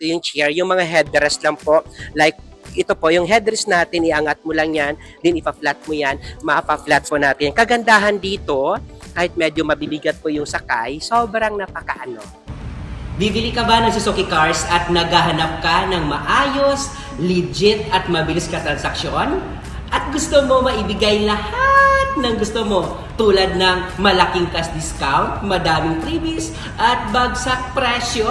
Ito yung chair, yung mga headrest lang po. Like, ito po, yung headrest natin, iangat mo lang yan, din ipa-flat mo yan, mapa-flat po natin. Kagandahan dito, kahit medyo mabibigat po yung sakay, sobrang napakaano. Bibili ka ba ng Suzuki Cars at naghahanap ka ng maayos, legit at mabilis ka transaksyon? At gusto mo maibigay lahat ng gusto mo tulad ng malaking cash discount, madaming freebies at bagsak presyo.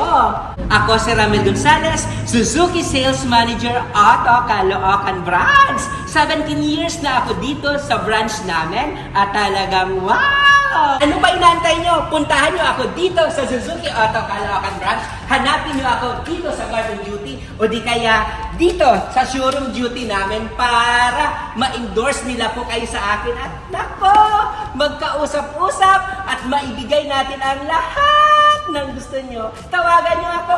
Ako si Ramel Gonzalez, Suzuki Sales Manager Auto Caloocan Branch. 17 years na ako dito sa branch namin at talagang wow! Ano pa inaantay nyo? Puntahan nyo ako dito sa Suzuki Auto Caloocan Branch. Hanapin nyo ako dito sa Garden Duty o di kaya dito sa showroom duty namin para ma-endorse nila po kayo sa akin at nako, magkausap-usap at maibigay natin ang lahat ng gusto nyo. Tawagan nyo ako,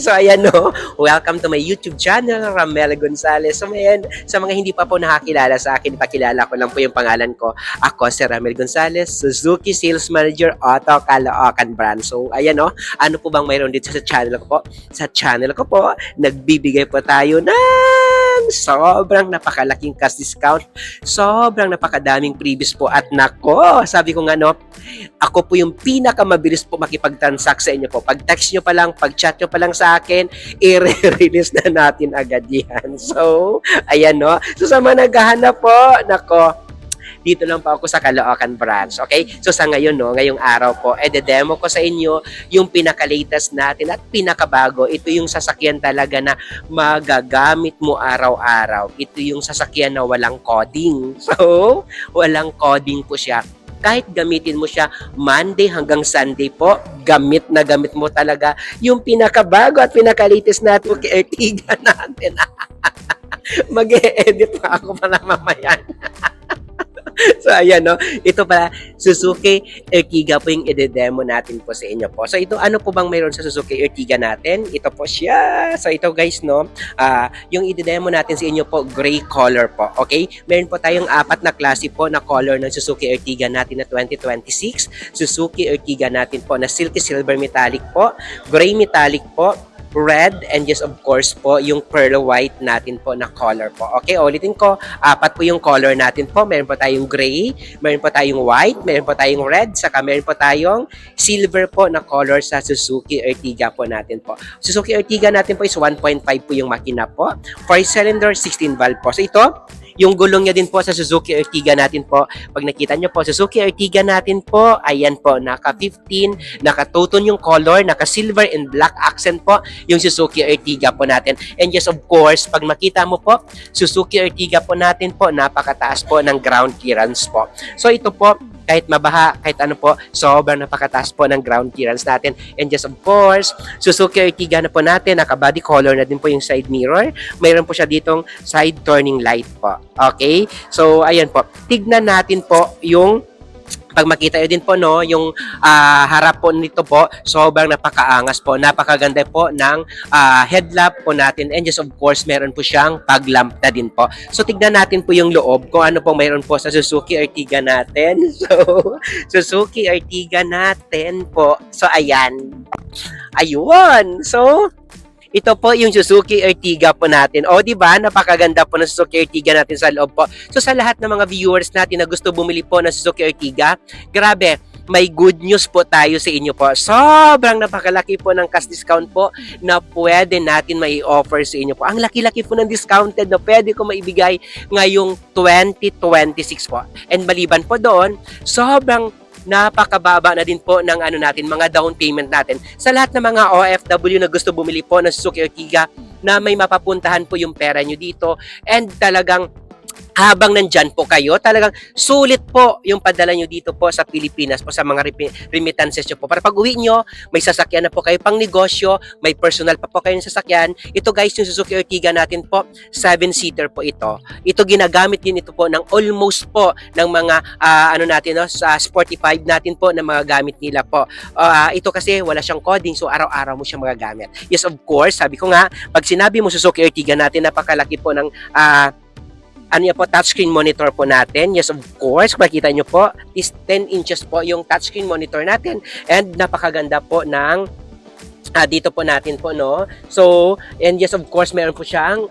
So ayan no, welcome to my YouTube channel, Ramel Gonzalez. So ayan, sa mga hindi pa po nakakilala sa akin, ipakilala ko lang po yung pangalan ko. Ako si Ramel Gonzalez, Suzuki Sales Manager Auto Caloocan Branch. So ayan no, ano po bang mayroon dito sa channel ko po? Sa channel ko po, nagbibigay po tayo ng sobrang napakalaking cash discount, sobrang napakadaming previous po at nako, sabi ko nga no, ako po yung pinakamabilis po makipag-transact sa inyo po. Pag-text nyo pa lang, pag-chat nyo pa lang sa akin, i-release na natin agad yan. So, ayan no. So, sa mga naghahanap po, nako, dito lang po ako sa Caloocan Branch. Okay? So, sa ngayon, no, ngayong araw po, demo ko sa inyo yung pinaka-latest natin at pinakabago. Ito yung sasakyan talaga na magagamit mo araw-araw. Ito yung sasakyan na walang coding. So, walang coding po siya. Kahit gamitin mo siya Monday hanggang Sunday po, gamit na gamit mo talaga yung pinakabago at pinaka-latest natin Ertiga natin. Mag-e-edit pa ako pala mamaya. So, ayan, no? Ito pala, Suzuki Ertiga po yung i-demo natin po sa inyo po. So, ito, ano po bang mayroon sa Suzuki Ertiga natin? Ito po siya. So, ito guys, no? Yung i-demo natin sa inyo po, gray color po. Okay? Meron po tayong 4 na klase po na color ng Suzuki Ertiga natin na 2026. Suzuki Ertiga natin po na silky silver metallic po, gray metallic po, red, and just of course po, yung pearl white natin po na color po. Okay, ulitin ko, 4 po yung color natin po. Meron po tayong gray, meron po tayong white, meron po tayong red, saka meron po tayong silver po na color sa Suzuki Ertiga po natin po. Suzuki Ertiga natin po is 1.5 po yung makina po. 4-cylinder, 16 valve po. So ito, yung gulong niya din po sa Suzuki Ertiga natin po. Pag nakita nyo po, Suzuki Ertiga natin po, ayan po, naka-15, naka-two-tone yung color, naka-silver and black accent po yung Suzuki Ertiga po natin. And yes, of course, pag makita mo po, Suzuki Ertiga po natin po, napakataas po ng ground clearance po. So ito po, kahit mabaha, kahit ano po, sobrang napakataas po ng ground clearance natin. And just of course, Suzuki Ertiga na po natin, naka-body color na din po yung side mirror. Mayroon po siya ditong side turning light po. Okay? So, ayan po. Tignan natin po yung pag makita nyo din po, no, yung harap po nito po, sobrang napakaangas po. Napakaganda po ng headlamp po natin. And just of course, meron po siyang paglamp na din po. So, tignan natin po yung loob kung ano po mayroon po sa Suzuki Ertiga natin. So, Suzuki Ertiga natin po. So, ayan. Ayun. So, ito po yung Suzuki Ertiga po natin. O, di ba? Napakaganda po ng Suzuki Ertiga natin sa loob po. So, sa lahat ng mga viewers natin na gusto bumili po ng Suzuki Ertiga, grabe, may good news po tayo sa inyo po. Sobrang napakalaki po ng cash discount po na pwede natin mai-offer sa inyo po. Ang laki-laki po ng discounted na pwede ko maibigay ngayong 2026 po. And maliban po doon, sobrang napakababa na din po ng ano natin, mga down payment natin. Sa lahat ng mga OFW na gusto bumili po ng Suzuki Ertiga na may mapapuntahan po yung pera nyo dito and talagang habang nandyan po kayo, talagang sulit po yung padala nyo dito po sa Pilipinas po sa mga remittances nyo po. Para pag uwi nyo, may sasakyan na po kayo pang negosyo, may personal pa po kayo ng sasakyan. Ito guys, yung Suzuki Ertiga natin po, 7-seater po ito. Ito ginagamit din ito po ng almost po ng mga ano natin, no, sa Sportify natin po na mga gamit nila po. Ito kasi wala siyang coding, so araw-araw mo siyang magagamit. Yes, of course, sabi ko nga, pag sinabi mo Suzuki Ertiga natin, napakalaki po ng ano yan po, touchscreen monitor po natin. Yes, of course, makita nyo po, is 10 inches po yung touchscreen monitor natin. And napakaganda po ng dito po natin po, no? So, and yes, of course, meron po siyang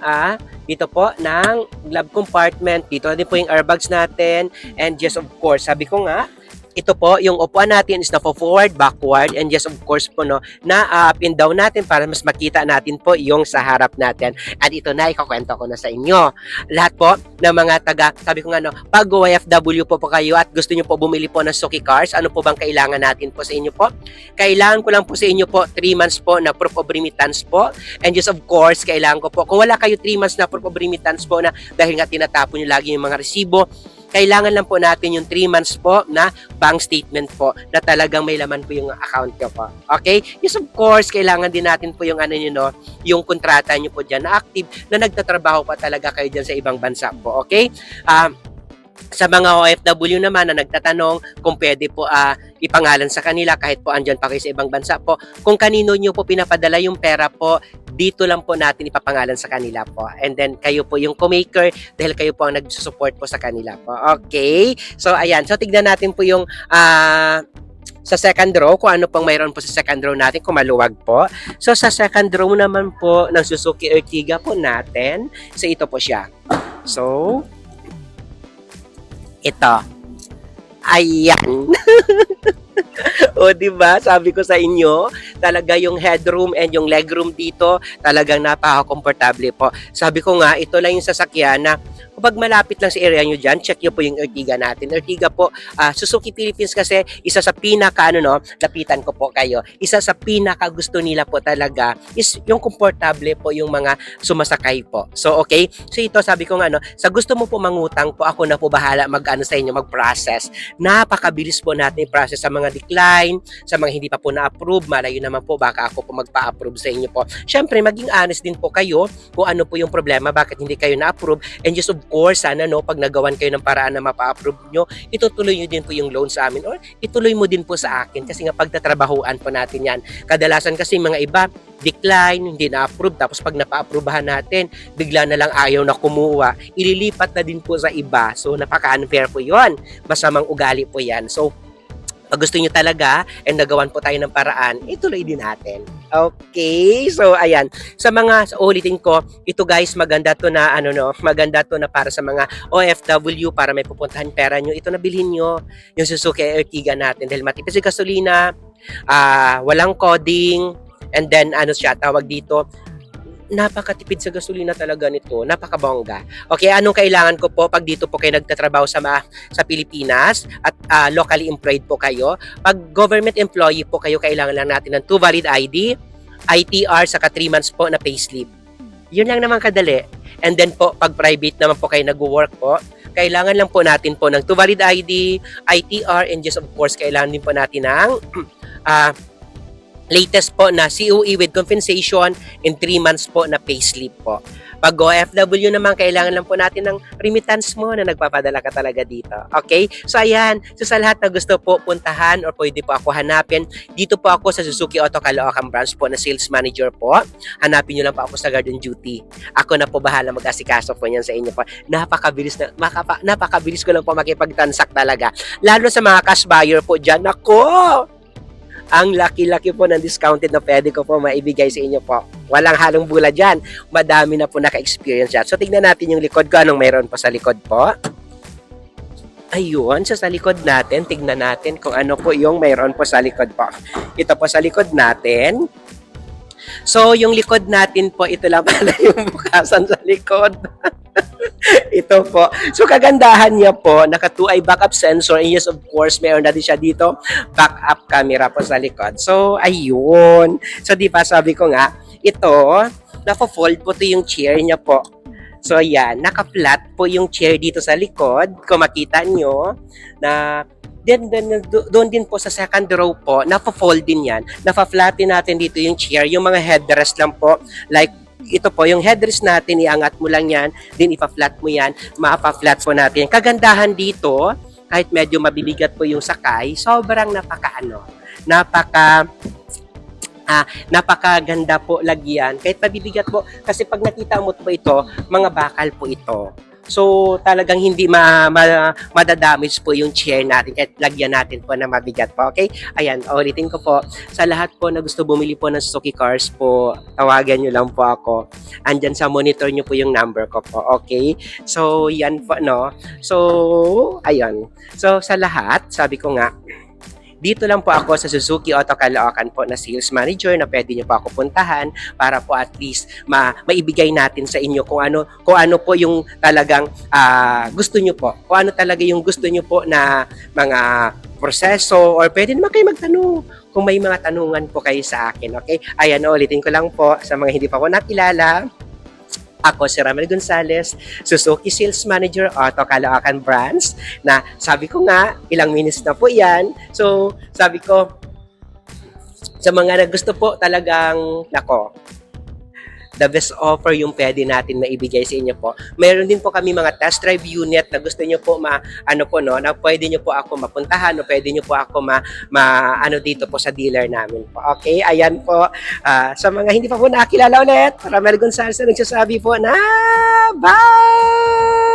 dito po ng glove compartment. Dito din po yung airbags natin. And yes, of course, sabi ko nga, ito po, yung upuan natin is na forward, backward, and yes, of course po, no, na up and down natin para mas makita natin po yung sa harap natin. At ito na, ikakwento ko na sa inyo. Lahat po ng mga sabi ko nga, no, pag OFW po kayo at gusto nyo po bumili po ng Suki Cars, ano po bang kailangan natin po sa inyo po? Kailangan ko lang po sa inyo po 3 months po na proof of remittance po. And yes, of course, kailangan ko po, kung wala kayo 3 months na proof of remittance po na dahil nga tinatapon nyo lagi yung mga resibo, kailangan lang po natin yung 3 months po na bank statement po na talagang may laman po yung account nyo po. Okay? Yes, of course, kailangan din natin po yung ano nyo, no, yung kontrata nyo po dyan na active na nagtatrabaho pa talaga kayo dyan sa ibang bansa po. Okay? Sa mga OFW naman na nagtatanong kung pwede po ipangalan sa kanila kahit po andyan pa kayo sa ibang bansa po, kung kanino nyo po pinapadala yung pera po, dito lang po natin ipapangalan sa kanila po. And then, kayo po yung co-maker dahil kayo po ang nagsusupport po sa kanila po. Okay? So, ayan. So, tignan natin po yung sa second row, kung ano pong mayroon po sa second row natin, kung maluwag po. So, sa second row naman po ng Suzuki Ertiga po natin, so ito po siya. So, ito. Ayan. O, diba? Sabi ko sa inyo, talaga yung headroom and yung legroom dito, talagang napaka-komportable po. Sabi ko nga, ito lang yung sasakyan na kapag malapit lang sa area nyo dyan, check nyo po yung Ertiga natin. Ertiga po, Suzuki Philippines kasi, isa sa pinaka, lapitan ko po kayo, isa sa pinaka gusto nila po talaga is yung komportable po yung mga sumasakay po. So, okay? So, ito, sabi ko nga, sa gusto mo po mangutang po, ako na po bahala sa inyo, mag-process. Napakabilis po natin i-process sa mga decline, sa mga hindi pa po na-approve, malayo naman po, baka ako po magpa-approve sa inyo po. Siyempre, maging honest din po kayo kung ano po yung problema, bakit hindi kayo na-approve, and just of course, sana pag nagawan kayo ng paraan na mapa-approve nyo, itutuloy nyo din po yung loan sa amin or ituloy mo din po sa akin kasi nga pagtatrabahuan po natin yan. Kadalasan kasi mga iba, decline, hindi na-approve, tapos pag napa-approvehan natin, bigla na lang ayaw na kumuha, ililipat na din po sa iba. So, napaka-unfair po yon, masamang ugali po yan. So, pag gusto nyo talaga and nagawan po tayo ng paraan, ituloy din natin. Okay? So, ayan. Sa ulitin ko, ito guys, maganda to na, maganda to na para sa mga OFW, para may pupuntahan pera nyo. Ito na bilhin nyo, yung Suzuki Ertiga natin. Dahil matipis yung gasolina, walang coding, and then, tawag dito, napakatipid sa gasolina talaga nito, napakabongga. Okay, anong kailangan ko po pag dito po kayo nagtatrabaho sa Pilipinas at locally employed po kayo? Pag government employee po kayo, kailangan lang natin ng 2 valid ID, ITR, saka 3 months po na payslip. Yun lang naman kadali. And then po, pag private naman po kayo nag-work po, kailangan lang po natin po ng 2 valid ID, ITR, and just of course, kailangan din po natin ng latest po na COE with compensation in 3 months po na payslip po. Pag OFW naman, kailangan lang po natin ng remittance mo na nagpapadala ka talaga dito. Okay? So, ayan. So, sa lahat na gusto po puntahan or pwede po ako hanapin, dito po ako sa Suzuki Auto Caloocan branch po na sales manager po. Hanapin nyo lang po ako sa Garden Duty. Ako na po bahala mag-asikaso po niyan sa inyo po. Napakabilis ko lang po makipag-transact talaga. Lalo sa mga cash buyer po dyan. Ako! Ang laki-laki po ng discounted na pwede ko po maibigay sa inyo po. Walang halong bula dyan. Madami na po naka-experience dyan. So, tignan natin yung likod ko. Anong mayroon po sa likod po? Ayun, so sa likod natin, tignan natin kung ano po yung mayroon po sa likod po. Ito po sa likod natin. So, yung likod natin po, ito lang pala yung bukasan sa likod. Ito po. So, kagandahan niya po, naka 2-eye backup sensor. And yes, of course, mayroon na din siya dito, backup camera po sa likod. So, ayun. So, di ba, sabi ko nga, ito, naka-fold po to yung chair niya po. So, ayan, naka-flat po yung chair dito sa likod. Kung makita nyo, na doon din po sa second row po, naka-fold din yan. Naka-flatin natin dito yung chair. Yung mga headrest lang po, like ito po, yung headrest natin, iangat mo lang yan, din ipa-flat mo yan, mapa-flat po natin. Kagandahan dito, kahit medyo mabibigat po yung sakay, sobrang napakaganda po lagyan. Kahit mabibigat po, kasi pag nakita mo po ito, mga bakal po ito. So, talagang hindi madadamage po yung chair natin at lagyan natin po na mabigat po. Okay? Ayan, ulitin ko po. Sa lahat po na gusto bumili po ng Suzuki Cars po, tawagan nyo lang po ako. Andyan sa monitor nyo po yung number ko po. Okay? So, yan po, no? So, ayun. So, sa lahat, sabi ko nga, dito lang po ako sa Suzuki Auto Caloocan po na sales manager na pwede niyo po ako puntahan para po at least maibigay natin sa inyo kung ano po yung talagang gusto niyo po. Kung ano talaga yung gusto niyo po na mga proseso or pwede naman kayo magtanong kung may mga tanungan po kayo sa akin. Okay? Ayan, ulitin ko lang po sa mga hindi pa po nakilala. Ako si Ramel Gonzalez, Suzuki Sales Manager Auto Caloocan Branch na sabi ko nga, ilang minutes na po yan. So, sabi ko, sa mga gusto po talagang, the best offer yung pwede natin maibigay sa inyo po. Meron din po kami mga test drive unit na gusto nyo po na pwede nyo po ako mapuntahan o pwede nyo po ako dito po sa dealer namin po. Okay, ayan po. Sa mga hindi pa po nakakilala ulit, Ramel Gonzalez na nagsasabi po na bye!